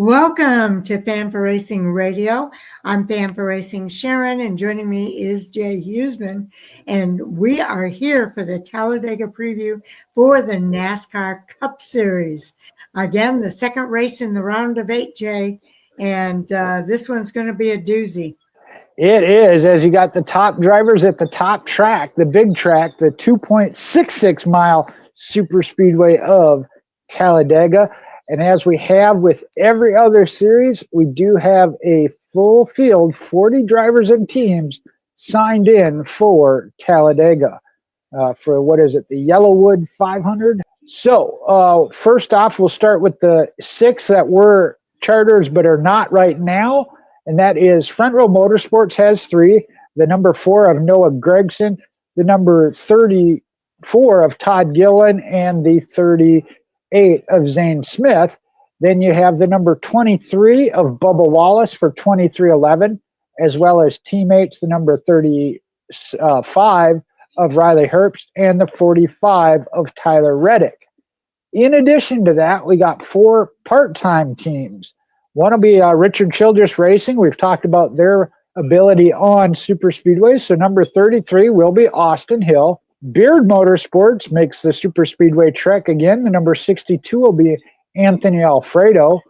Welcome to Fan for Racing Radio. I'm Fan for Racing Sharon, and joining me is Jay Huseman, and we are here for the Talladega preview for the NASCAR Cup Series. Again, the second race in the round of 8, Jay, and this one's going to be a doozy. It is, as you got the top drivers at the top track, the big track, the 2.66 mile superspeedway of Talladega. And as we have with every other series, we do have a full field, 40 drivers and teams signed in for Talladega for what is it, the YellaWood 500? So first off, we'll start with the 6 that were charters but are not right now. And that is Front Row Motorsports has 3, the number 4 of Noah Gragson, the number 34 of Todd Gillen, and the 38 of Zane Smith. Then you have the number 23 of Bubba Wallace for 2311, as well as teammates, the number 35 of Riley Herbst and the 45 of Tyler Reddick. In addition to that, we got 4 part-time teams. One will be Richard Childress Racing. We've talked about their ability on super speedways. So number 33 will be Austin Hill. Beard Motorsports makes the super speedway trek again. The number 62 will be Anthony Alfredo.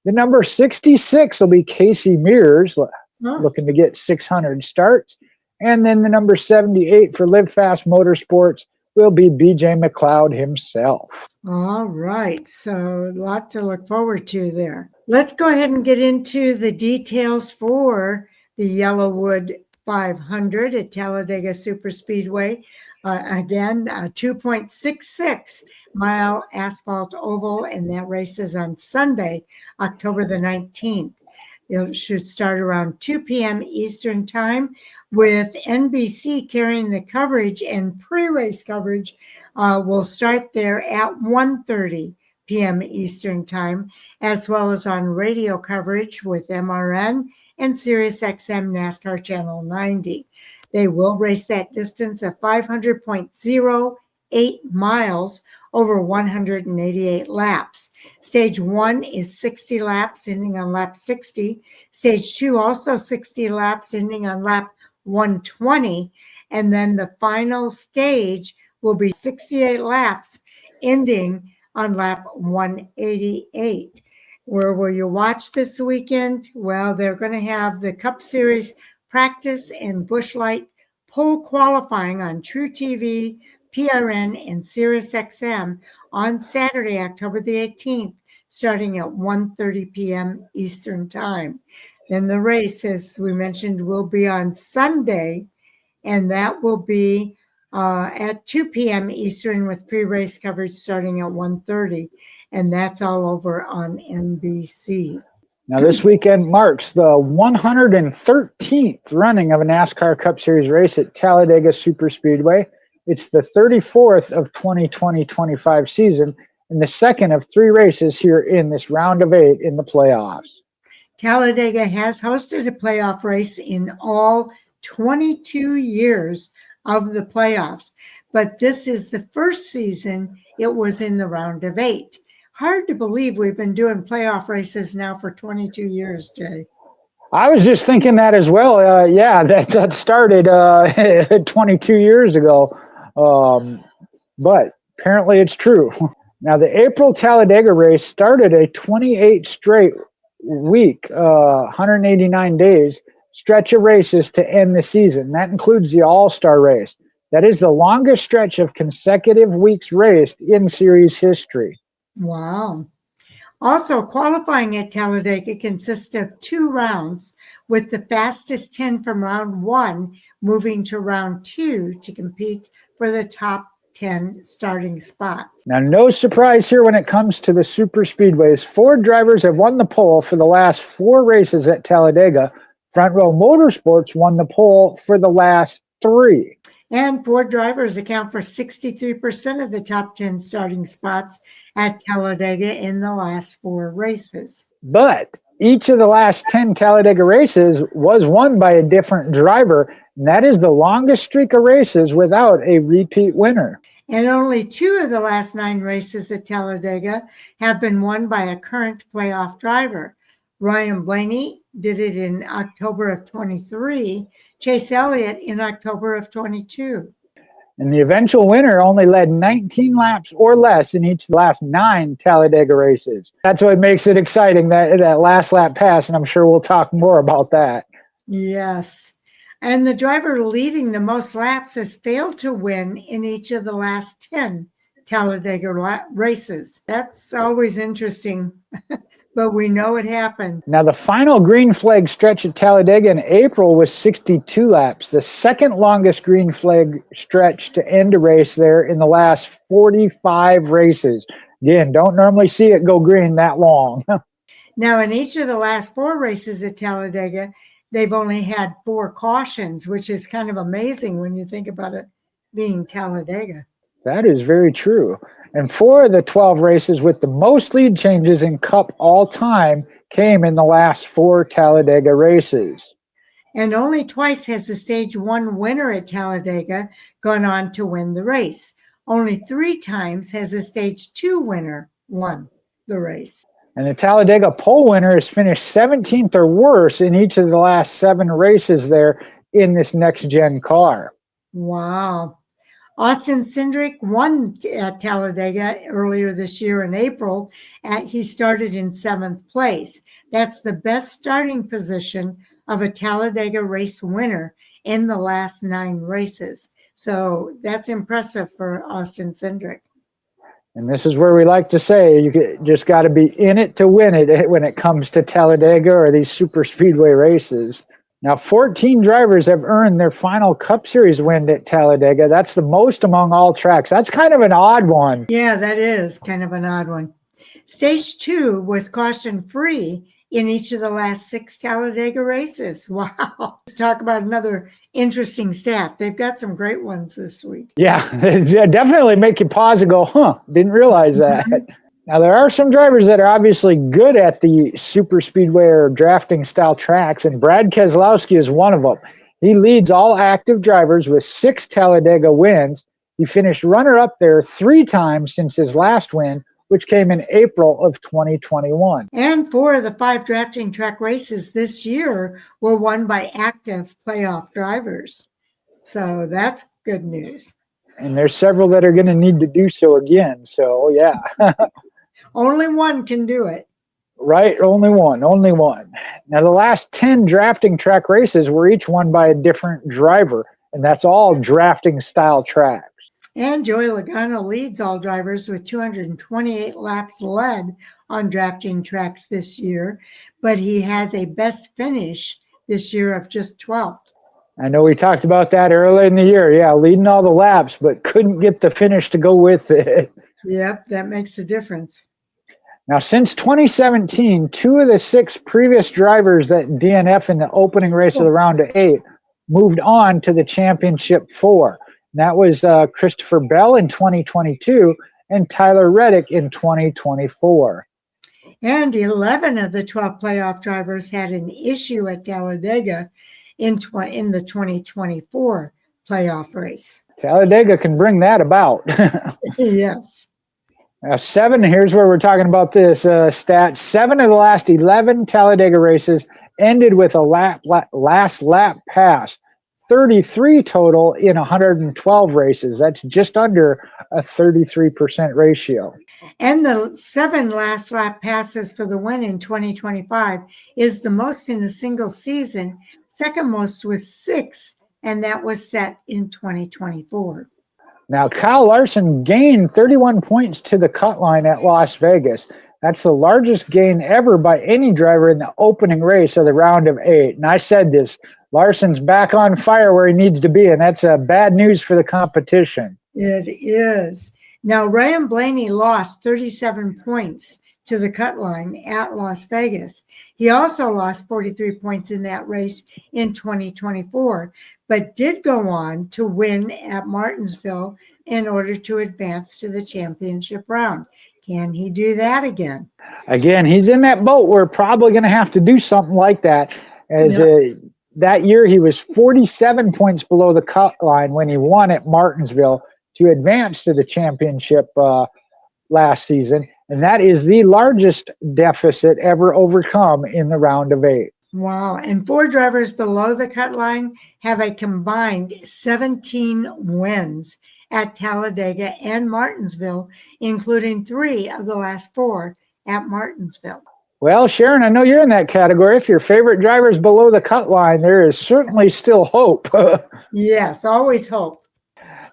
The number 66 will be Casey Mears, looking to get 600 starts. And then the number 78 for Live Fast Motorsports will be BJ McLeod himself. All right, so a lot to look forward to there. Let's go ahead and get into the details for the YellaWood 500 at Talladega Superspeedway. Again, 2.66 mile asphalt oval, and that race is on Sunday, October the 19th. It should start around 2 p.m. Eastern time, with NBC carrying the coverage, and pre-race coverage will start there at 1:30 p.m. Eastern time, as well as on radio coverage with MRN and SiriusXM NASCAR Channel 90. They will race that distance of 500.08 miles over 188 laps. Stage 1 is 60 laps, ending on lap 60. Stage 2 also 60 laps, ending on lap 120. And then the final stage will be 68 laps, ending on lap 188. Where will you watch this weekend? Well, they're going to have the Cup Series practice and Busch Light pole qualifying on True TV, PRN, and SiriusXM on Saturday, October the 18th, starting at 1:30 p.m. Eastern Time. Then the race, as we mentioned, will be on Sunday, and that will be at 2 p.m. Eastern with pre-race coverage starting at 1:30, and that's all over on NBC. Now, this weekend marks the 113th running of a NASCAR Cup Series race at Talladega Superspeedway. It's the 34th of 2020-25 season and the second of 3 races here in this round of 8 in the playoffs. Talladega has hosted a playoff race in all 22 years of the playoffs, but this is the first season it was in the round of 8. Hard to believe we've been doing playoff races now for 22 years, Jay. I was just thinking that as well. That started 22 years ago. But apparently it's true. Now, the April Talladega race started a 28 straight week, 189 days stretch of races to end the season. That includes the All-Star race. That is the longest stretch of consecutive weeks raced in series history. Wow. Also, qualifying at Talladega consists of 2 rounds, with the fastest 10 from round 1 moving to round 2 to compete for the top 10 starting spots. Now, no surprise here when it comes to the super speedways. 4 drivers have won the pole for the last 4 races at Talladega. Front Row Motorsports won the pole for the last 3. And 4 drivers account for 63% of the top 10 starting spots at Talladega in the last 4 races. But each of the last 10 Talladega races was won by a different driver, and that is the longest streak of races without a repeat winner. And only 2 of the last 9 races at Talladega have been won by a current playoff driver. Ryan Blaney did it in October of 23, Chase Elliott in October of 22. And the eventual winner only led 19 laps or less in each of the last 9 Talladega races. That's what makes it exciting, that last lap pass, and I'm sure we'll talk more about that. Yes. And the driver leading the most laps has failed to win in each of the last 10 Talladega races. That's always interesting, but we know it happened. Now, the final green flag stretch at Talladega in April was 62 laps, the second longest green flag stretch to end a race there in the last 45 races. Again, don't normally see it go green that long. Now, in each of the last 4 races at Talladega, they've only had 4 cautions, which is kind of amazing when you think about it being Talladega. That is very true. And 4 of the 12 races with the most lead changes in Cup all time came in the last 4 Talladega races. And only twice has the Stage 1 winner at Talladega gone on to win the race. Only 3 times has a Stage 2 winner won the race. And the Talladega pole winner has finished 17th or worse in each of the last 7 races there in this next-gen car. Wow. Austin Cindric won at Talladega earlier this year in April. He started in 7th place. That's the best starting position of a Talladega race winner in the last 9 races. So that's impressive for Austin Cindric. And this is where we like to say you just got to be in it to win it when it comes to Talladega or these super speedway races. Now, 14 drivers have earned their final Cup Series win at Talladega. That's the most among all tracks. That's kind of an odd one. Yeah, that is kind of an odd one. Stage 2 was caution-free in each of the last 6 Talladega races. Wow. Let's talk about another interesting stat. They've got some great ones this week. Yeah, definitely make you pause and go, didn't realize that. Now, there are some drivers that are obviously good at the super speedway or drafting style tracks, and Brad Keselowski is one of them. He leads all active drivers with 6 Talladega wins. He finished runner-up there 3 times since his last win, which came in April of 2021. And 4 of the 5 drafting track races this year were won by active playoff drivers. So that's good news. And there's several that are going to need to do so again. So, yeah. Only one can do it. Right, only one. Now, the last 10 drafting track races were each won by a different driver, and that's all drafting style tracks. And Joey Logano leads all drivers with 228 laps led on drafting tracks this year, but he has a best finish this year of just 12th. I know we talked about that earlier in the year. Yeah, leading all the laps, but couldn't get the finish to go with it. Yep, that makes a difference. Now, since 2017, 2 of the 6 previous drivers that DNF in the opening race of the round of 8 moved on to the championship 4. And that was Christopher Bell in 2022 and Tyler Reddick in 2024. And 11 of the 12 playoff drivers had an issue at Talladega in the 2024 playoff race. Talladega can bring that about. Yes. Now, 7, here's where we're talking about this stat. 7 of the last 11 Talladega races ended with a last lap pass. 33 total in 112 races. That's just under a 33% ratio. And the 7 last lap passes for the win in 2025 is the most in a single season. Second most was 6, and that was set in 2024. Now, Kyle Larson gained 31 points to the cut line at Las Vegas. That's the largest gain ever by any driver in the opening race of the round of 8. And I said this, Larson's back on fire where he needs to be, and that's bad news for the competition. It is. Now, Ryan Blaney lost 37 points to the cut line at Las Vegas. He also lost 43 points in that race in 2024, but did go on to win at Martinsville in order to advance to the championship round. Can he do that again? Again, he's in that boat. We're probably going to have to do something like that. That year, he was 47 points below the cut line when he won at Martinsville to advance to the championship last season. and that is the largest deficit ever overcome in the round of 8. Wow. And 4 drivers below the cut line have a combined 17 wins at Talladega and Martinsville, including 3 of the last 4 at Martinsville. Well, Sharon, I know you're in that category. If your favorite driver is below the cut line, there is certainly still hope. Yes, always hope.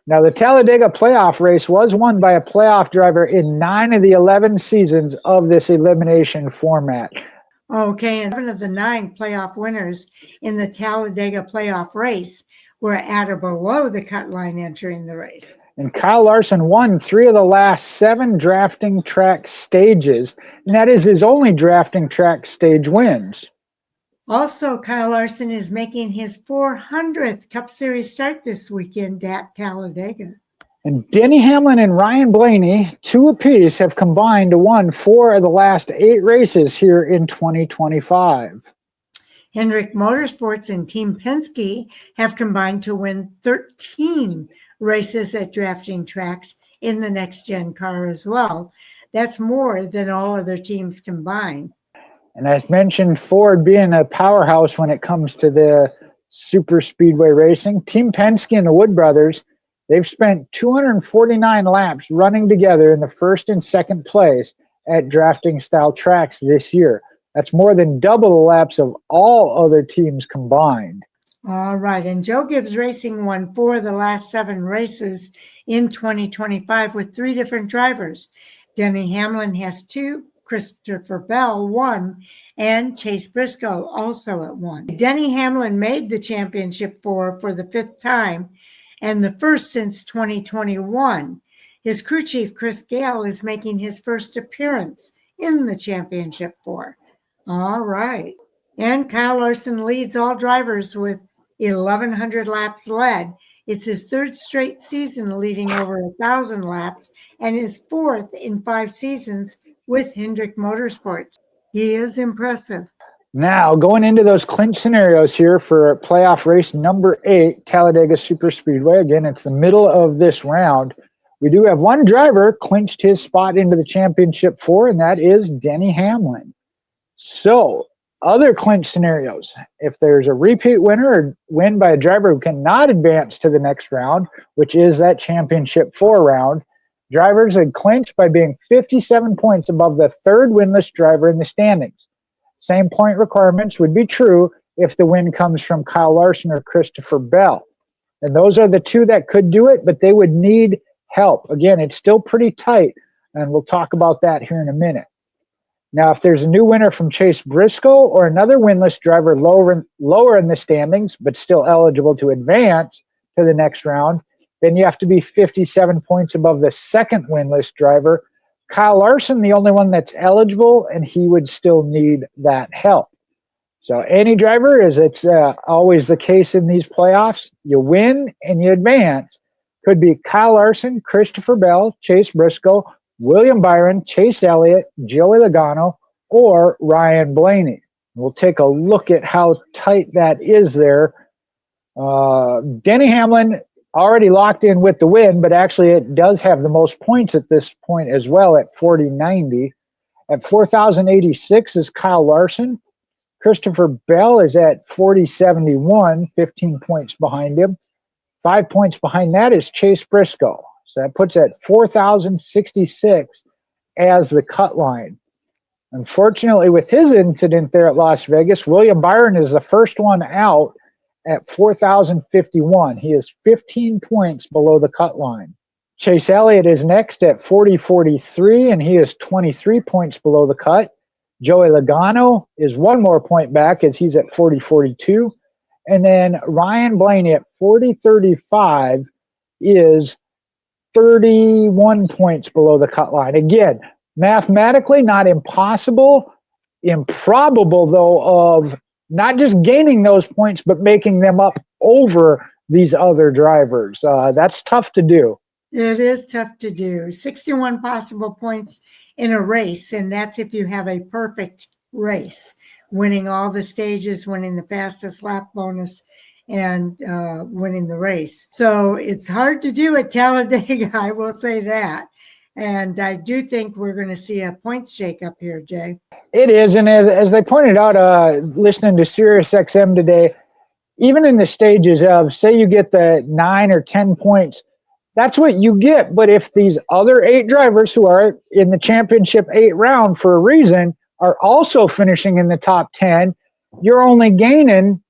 Now, the Talladega playoff race was won by a playoff driver in 9 of the 11 seasons of this elimination format. Okay, and 7 of the 9 playoff winners in the Talladega playoff race were at or below the cut line entering the race. And Kyle Larson won 3 of the last 7 drafting track stages, and that is his only drafting track stage wins. Also, Kyle Larson is making his 400th Cup Series start this weekend at Talladega. And Denny Hamlin and Ryan Blaney, 2 apiece, have combined to win 4 of the last 8 races here in 2025. Hendrick Motorsports and Team Penske have combined to win 13 races at drafting tracks in the next-gen car as well. That's more than all other teams combined. And as mentioned, Ford being a powerhouse when it comes to the super speedway racing, Team Penske and the Wood brothers, they've spent 249 laps running together in the first and second place at drafting style tracks this year. That's more than double the laps of all other teams combined. All right, and Joe Gibbs Racing won 4 of the last 7 races in 2025 with 3 different drivers. Denny Hamlin has 2, Christopher Bell 1, and Chase Briscoe also at 1. Denny Hamlin made the championship for the 5th time and the first since 2021. His crew chief, Chris Gale, is making his first appearance in the championship 4. All right. And Kyle Larson leads all drivers with 1,100 laps led. It's his 3rd straight season leading over 1,000 laps and his 4th in 5 seasons with Hendrick Motorsports. He is impressive. Now, going into those clinch scenarios here for playoff race number 8, Talladega Superspeedway. Again, it's the middle of this round. We do have one driver clinched his spot into the championship 4, and that is Denny Hamlin. So, other clinch scenarios. If there's a repeat winner or win by a driver who cannot advance to the next round, which is that championship 4 round, drivers would clinch by being 57 points above the 3rd winless driver in the standings. Same point requirements would be true if the win comes from Kyle Larson or Christopher Bell. And those are the 2 that could do it, but they would need help. Again, it's still pretty tight, and we'll talk about that here in a minute. Now, if there's a new winner from Chase Briscoe or another winless driver lower in the standings, but still eligible to advance to the next round, then you have to be 57 points above the 2nd winless driver. Kyle Larson, the only one that's eligible, and he would still need that help. So any driver, as it's always the case in these playoffs, you win and you advance. Could be Kyle Larson, Christopher Bell, Chase Briscoe, William Byron, Chase Elliott, Joey Logano, or Ryan Blaney. We'll take a look at how tight that is there. Denny Hamlin already locked in with the win, but actually it does have the most points at this point as well at 4,090. At 4,086 is Kyle Larson. Christopher Bell is at 4,071, 15 points behind him. 5 points behind that is Chase Briscoe. So that puts at 4,066 as the cut line. Unfortunately, with his incident there at Las Vegas, William Byron is the first one out at 4,051. He is 15 points below the cut line. Chase Elliott is next at 4,043, and he is 23 points below the cut. Joey Logano is 1 more point back as he's at 4,042. And then Ryan Blaney at 4,035 is 31 points below the cut line. Again, mathematically not impossible, improbable though, of not just gaining those points, but making them up over these other drivers. That's tough to do. It is tough to do. 61 possible points in a race, and that's if you have a perfect race, winning all the stages, winning the fastest lap bonus, and winning the race. So it's hard to do at Talladega, I will say that. And I do think we're going to see a points shakeup here, Jay. It is, and as they pointed out, listening to Sirius XM today, even in the stages of, say you get the 9 or 10 points, that's what you get. But if these other 8 drivers who are in the championship 8 round for a reason are also finishing in the top 10, you're only gaining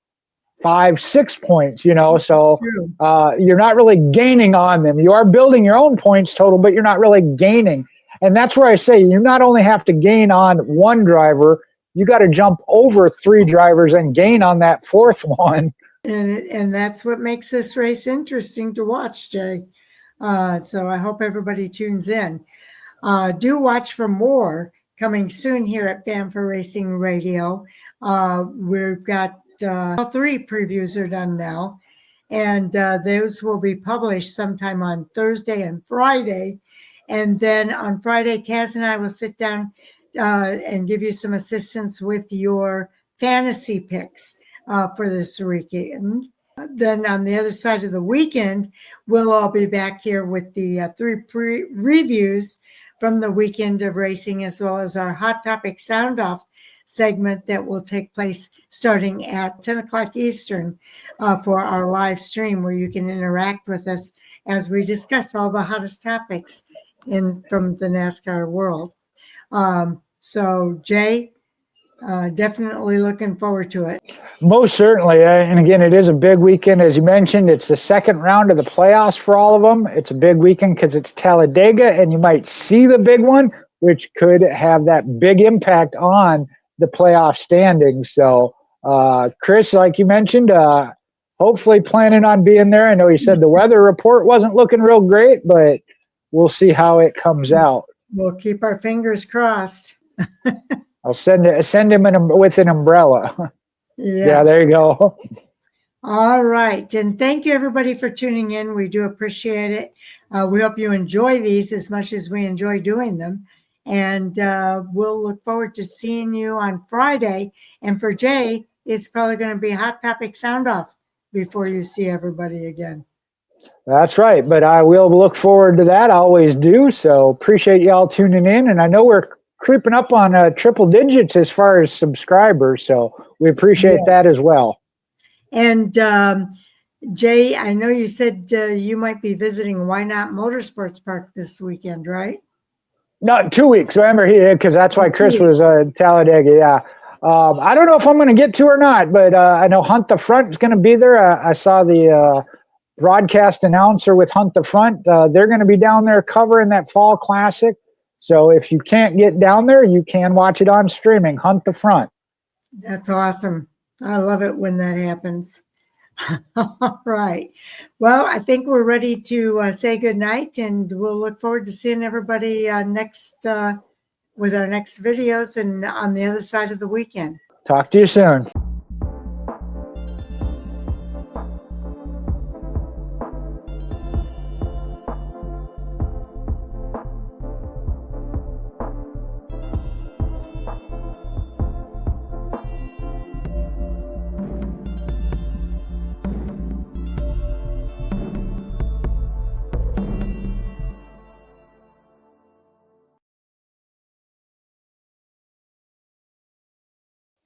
5, 6 points, you know, so you're not really gaining on them. You are building your own points total, but you're not really gaining. And that's where I say you not only have to gain on one driver, you got to jump over 3 drivers and gain on that 4th one. And that's what makes this race interesting to watch, Jay. So I hope everybody tunes in. Do watch for more coming soon here at Bamford Racing Radio. We've got all 3 previews are done now, and those will be published sometime on Thursday and Friday. And then on Friday, Taz and I will sit down and give you some assistance with your fantasy picks for this weekend. Then on the other side of the weekend, we'll all be back here with the 3 reviews from the weekend of racing, as well as our Hot Topic Sound Off segment that will take place starting at 10 o'clock Eastern for our live stream, where you can interact with us as we discuss all the hottest topics from the NASCAR world. So, Jay, definitely looking forward to it. Most certainly. And again, it is a big weekend. As you mentioned, it's the 2nd round of the playoffs for all of them. It's a big weekend because it's Talladega, and you might see the big one, which could have that big impact on the playoff standings. So, Chris, like you mentioned, hopefully planning on being there. I know you said the weather report wasn't looking real great, but we'll see how it comes out. We'll keep our fingers crossed. I'll send him with an umbrella. Yes. Yeah, there you go. All right. And thank you, everybody, for tuning in. We do appreciate it. We hope you enjoy these as much as we enjoy doing them. And we'll look forward to seeing you on Friday. And for Jay, it's probably going to be Hot Topic Sound Off before you see everybody again. That's right. But I will look forward to that. I always do. So appreciate y'all tuning in. And I know we're creeping up on triple digits as far as subscribers. So we appreciate that as well. And Jay, I know you said you might be visiting Why Not Motorsports Park this weekend, right? No, 2 weeks. Remember, because that's why Chris was Talladega. Yeah. I don't know if I'm going to get to or not, but I know Hunt the Front is going to be there. I saw the broadcast announcer with Hunt the Front. They're going to be down there covering that Fall Classic. So if you can't get down there, you can watch it on streaming. Hunt the Front. That's awesome. I love it when that happens. All right. Well, I think we're ready to say goodnight, and we'll look forward to seeing everybody next with our next videos and on the other side of the weekend. Talk to you soon.